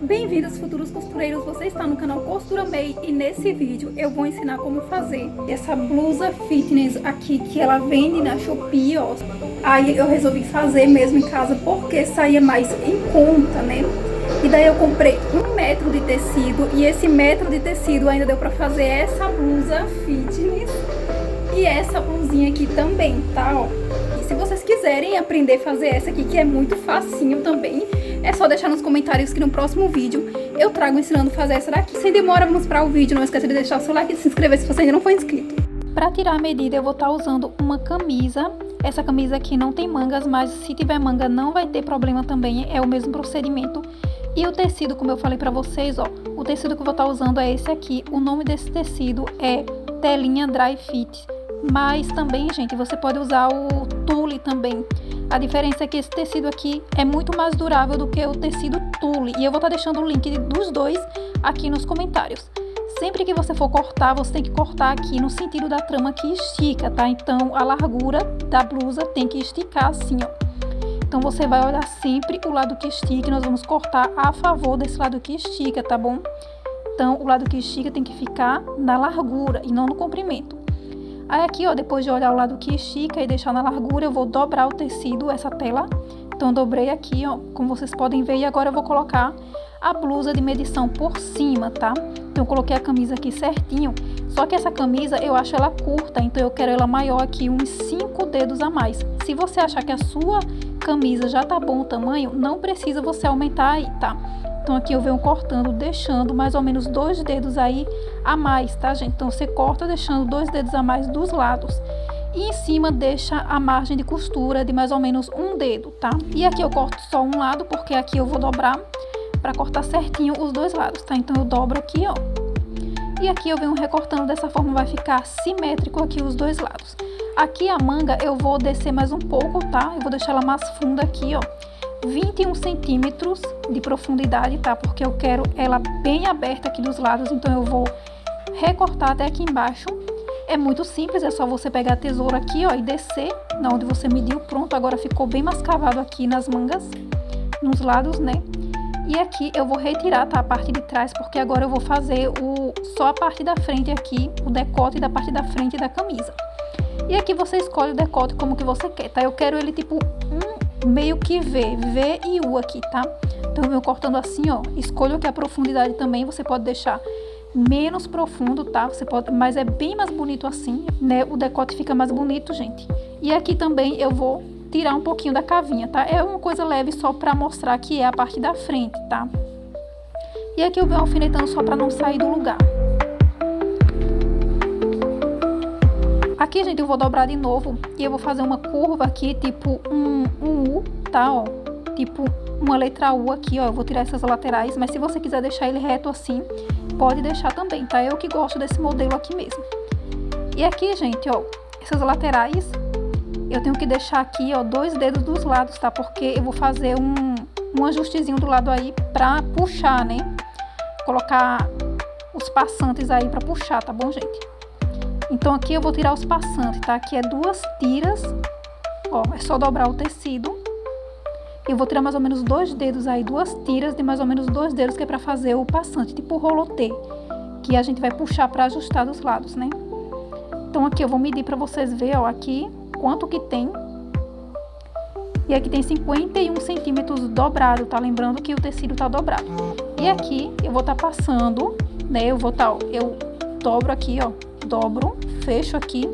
Bem-vindos, futuros costureiros, você está no canal Costura May e nesse vídeo eu vou ensinar como fazer essa blusa fitness aqui que ela vende na Shopee, ó. Aí eu resolvi fazer mesmo em casa porque saía mais em conta, né? E daí eu comprei 1 metro de tecido e esse metro de tecido ainda deu pra fazer essa blusa fitness e essa blusinha aqui também, tá, ó. E se vocês quiserem aprender a fazer essa aqui, que é muito facinho também, é só deixar nos comentários que no próximo vídeo eu trago ensinando a fazer essa daqui. Sem demora, vamos para o vídeo. Não esqueça de deixar o seu like e se inscrever se você ainda não for inscrito. Para tirar a medida eu vou estar usando uma camisa. Essa camisa aqui não tem mangas, mas se tiver manga não vai ter problema também. É o mesmo procedimento. E o tecido, como eu falei para vocês, ó, o tecido que eu vou estar usando é esse aqui. O nome desse tecido é Telinha Dry Fit. Mas também, gente, você pode usar o tule também. A diferença é que esse tecido aqui é muito mais durável do que o tecido tule. E eu vou estar deixando o link dos dois aqui nos comentários. Sempre que você for cortar, você tem que cortar aqui no sentido da trama que estica, tá? Então, a largura da blusa tem que esticar assim, ó. Então, você vai olhar sempre o lado que estica e nós vamos cortar a favor desse lado que estica, tá bom? Então, o lado que estica tem que ficar na largura e não no comprimento. Aí aqui, ó, depois de olhar o lado que estica e deixar na largura, eu vou dobrar o tecido, essa tela. Então, dobrei aqui, ó, como vocês podem ver. E agora eu vou colocar a blusa de medição por cima, tá? Então, eu coloquei a camisa aqui certinho. Só que essa camisa, eu acho ela curta, então eu quero ela maior aqui, uns 5 dedos a mais. Se você achar que a sua camisa já tá bom o tamanho, não precisa você aumentar aí, tá? Então, aqui eu venho cortando, deixando mais ou menos 2 dedos aí a mais, tá, gente? Então, você corta deixando 2 dedos a mais dos lados. E em cima deixa a margem de costura de mais ou menos 1 dedo, tá? E aqui eu corto só um lado, porque aqui eu vou dobrar para cortar certinho os dois lados, tá? Então, eu dobro aqui, ó. E aqui eu venho recortando dessa forma, vai ficar simétrico aqui os dois lados. Aqui a manga eu vou descer mais um pouco, tá? Eu vou deixar ela mais funda aqui, ó. 21 centímetros de profundidade, tá? Porque eu quero ela bem aberta aqui dos lados, então eu vou recortar até aqui embaixo. É muito simples, é só você pegar a tesoura aqui, ó, e descer na onde você mediu. Pronto, agora ficou bem mais cavado aqui nas mangas, nos lados, né? E aqui eu vou retirar, tá? A parte de trás, porque agora eu vou fazer só a parte da frente aqui, o decote da parte da frente da camisa. E aqui você escolhe o decote como que você quer, tá? Eu quero ele tipo meio que V e U aqui, tá? Então eu venho cortando assim, ó. Escolho aqui a profundidade também, você pode deixar menos profundo, tá? Você pode, mas é bem mais bonito assim, né? O decote fica mais bonito, gente. E aqui também eu vou tirar um pouquinho da cavinha, tá? É uma coisa leve só pra mostrar que é a parte da frente, tá? E aqui eu venho alfinetando só pra não sair do lugar. Aqui, gente, eu vou dobrar de novo e eu vou fazer uma curva aqui, tipo um U, tá, ó? Tipo uma letra U aqui, ó. Eu vou tirar essas laterais, mas se você quiser deixar ele reto assim, pode deixar também, tá? Eu que gosto desse modelo aqui mesmo. E aqui, gente, ó, essas laterais, eu tenho que deixar aqui, ó, 2 dedos dos lados, tá? Porque eu vou fazer um ajustezinho do lado aí pra puxar, né? Colocar os passantes aí pra puxar, tá bom, gente? Então, aqui eu vou tirar os passantes, tá? Aqui é 2 tiras, ó, é só dobrar o tecido. Eu vou tirar mais ou menos 2 dedos aí, 2 tiras de mais ou menos 2 dedos, que é pra fazer o passante, tipo o rolotê, que a gente vai puxar pra ajustar dos lados, né? Então, aqui eu vou medir pra vocês verem, ó, aqui, quanto que tem. E aqui tem 51 centímetros dobrado, tá? Lembrando que o tecido tá dobrado. E aqui eu vou tá passando, né? Eu dobro aqui, ó. Dobro, fecho aqui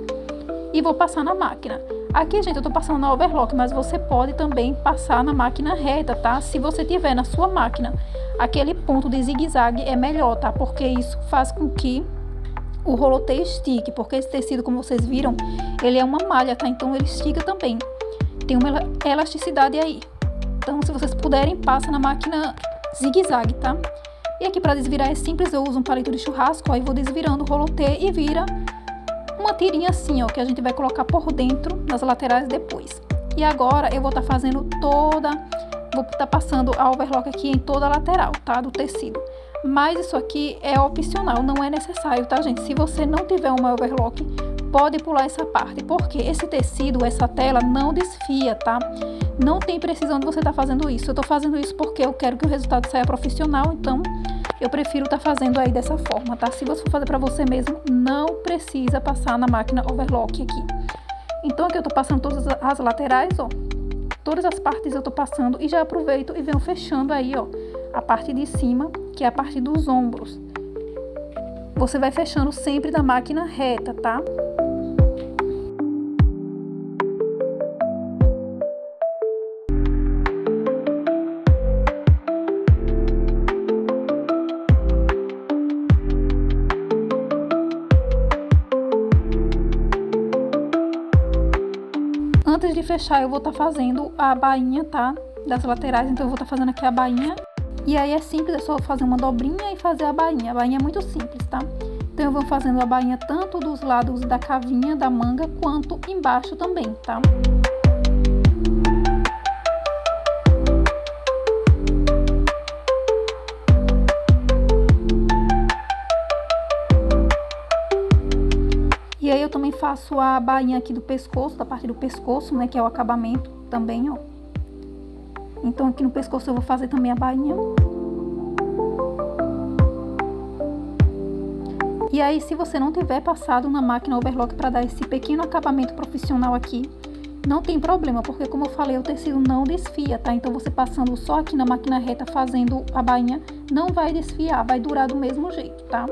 e vou passar na máquina. Aqui, gente, eu tô passando na overlock, mas você pode também passar na máquina reta, tá? Se você tiver na sua máquina aquele ponto de zigue-zague, é melhor, tá? Porque isso faz com que o rolotê estique, porque esse tecido, como vocês viram, ele é uma malha, tá? Então, ele estica também. Tem uma elasticidade aí. Então, se vocês puderem, passa na máquina zigue-zague, tá? E aqui, para desvirar é simples, eu uso um palito de churrasco, aí vou desvirando o rolotê e vira uma tirinha assim, ó, que a gente vai colocar por dentro, nas laterais depois. E agora eu vou estar fazendo vou estar passando a overlock aqui em toda a lateral, tá, do tecido. Mas isso aqui é opcional, não é necessário, tá, gente? Se você não tiver uma overlock, pode pular essa parte, porque esse tecido, essa tela não desfia, tá? não tem precisão de você estar fazendo isso. Eu tô fazendo isso porque eu quero que o resultado saia profissional, então eu prefiro estar fazendo aí dessa forma, tá? Se você for fazer pra você mesmo, não precisa passar na máquina overlock aqui. Então aqui eu tô passando todas as laterais, ó. Todas as partes eu tô passando e já aproveito e venho fechando aí, ó, a parte de cima, que é a parte dos ombros. Você vai fechando sempre da máquina reta, tá? Antes de fechar, eu vou estar fazendo a bainha, tá? Das laterais, então eu vou estar fazendo aqui a bainha. E aí é simples, é só fazer uma dobrinha e fazer a bainha. A bainha é muito simples, tá? Então eu vou fazendo a bainha tanto dos lados da cavinha, da manga, quanto embaixo também, tá? E aí eu também faço a bainha aqui do pescoço, da parte do pescoço, né, que é o acabamento também, ó. Então aqui no pescoço eu vou fazer também a bainha. E aí, se você não tiver passado na máquina overlock para dar esse pequeno acabamento profissional aqui, não tem problema, porque como eu falei, o tecido não desfia, tá? Então você passando só aqui na máquina reta fazendo a bainha, não vai desfiar, vai durar do mesmo jeito, tá?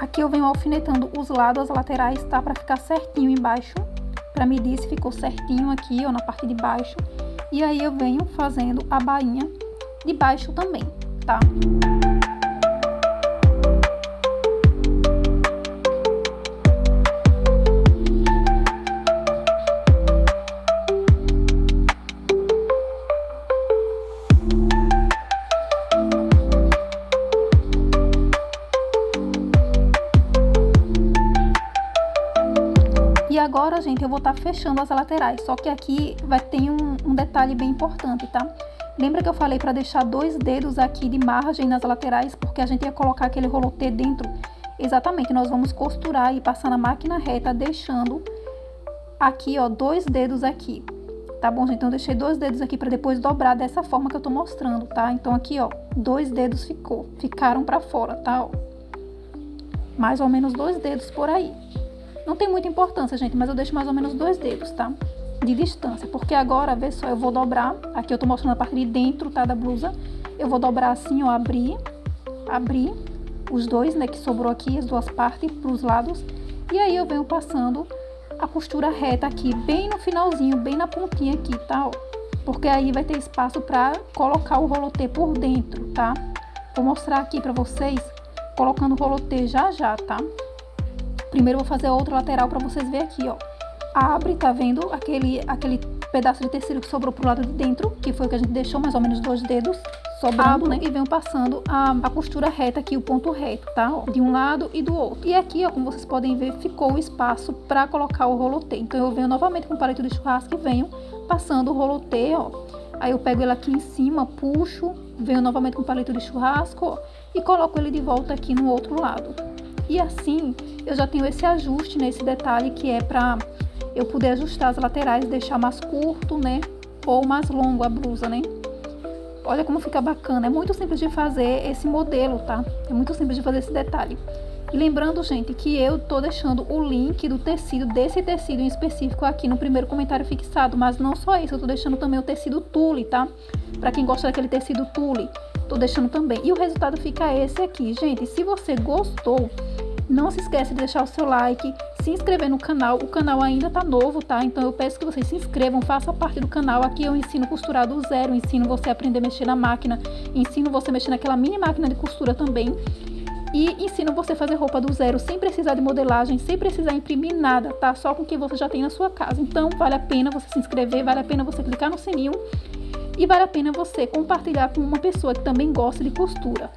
Aqui eu venho alfinetando os lados, as laterais, tá? Pra ficar certinho embaixo, pra medir se ficou certinho aqui, ó, na parte de baixo. E aí eu venho fazendo a bainha de baixo também, tá? E agora, gente, eu vou estar fechando as laterais, só que aqui vai ter um detalhe bem importante, tá? Lembra que eu falei para deixar 2 dedos aqui de margem nas laterais, porque a gente ia colocar aquele rolotê dentro? Exatamente, nós vamos costurar e passar na máquina reta, deixando aqui, ó, 2 dedos aqui. Tá bom, gente? Então eu deixei 2 dedos aqui para depois dobrar dessa forma que eu tô mostrando, tá? Então aqui, ó, 2 dedos ficaram para fora, tá? Ó. Mais ou menos 2 dedos por aí. Não tem muita importância, gente, mas eu deixo mais ou menos 2 dedos, tá? De distância, porque agora, vê só, eu vou dobrar. Aqui eu tô mostrando a parte de dentro, tá? Da blusa. Eu vou dobrar assim, ó, abrir os dois, né? Que sobrou aqui, as duas partes pros lados. E aí eu venho passando a costura reta aqui, bem no finalzinho, bem na pontinha aqui, tá? Ó, porque aí vai ter espaço pra colocar o rolotê por dentro, tá? Vou mostrar aqui pra vocês, colocando o rolotê já já, tá? Primeiro eu vou fazer a outra lateral pra vocês verem aqui, ó. Abre, tá vendo? Aquele pedaço de tecido que sobrou pro lado de dentro, que foi o que a gente deixou, mais ou menos 2 dedos sobrando, né? E venho passando a costura reta aqui, o ponto reto, tá? Ó, de um lado e do outro. E aqui, ó, como vocês podem ver, ficou o espaço pra colocar o rolotê. Então eu venho novamente com o palito de churrasco e venho passando o rolotê, ó. Aí eu pego ele aqui em cima, puxo, venho novamente com o palito de churrasco, ó, e coloco ele de volta aqui no outro lado. E assim, eu já tenho esse ajuste nesse detalhe que é pra eu poder ajustar as laterais, deixar mais curto, né? Ou mais longo a blusa, né? Olha como fica bacana. É muito simples de fazer esse modelo, tá? É muito simples de fazer esse detalhe. E lembrando, gente, que eu tô deixando o link do tecido, desse tecido em específico aqui no primeiro comentário fixado. Mas não só isso, eu tô deixando também o tecido tule, tá? Pra quem gosta daquele tecido tule, tô deixando também. E o resultado fica esse aqui. Gente, se você gostou, não se esquece de deixar o seu like, se inscrever no canal. O canal ainda tá novo, tá? Então eu peço que vocês se inscrevam, façam parte do canal. Aqui eu ensino costurar do zero, ensino você a aprender a mexer na máquina, ensino você a mexer naquela mini máquina de costura também. E ensino você a fazer roupa do zero, sem precisar de modelagem, sem precisar imprimir nada, tá? Só com o que você já tem na sua casa. Então vale a pena você se inscrever, vale a pena você clicar no sininho e vale a pena você compartilhar com uma pessoa que também gosta de costura.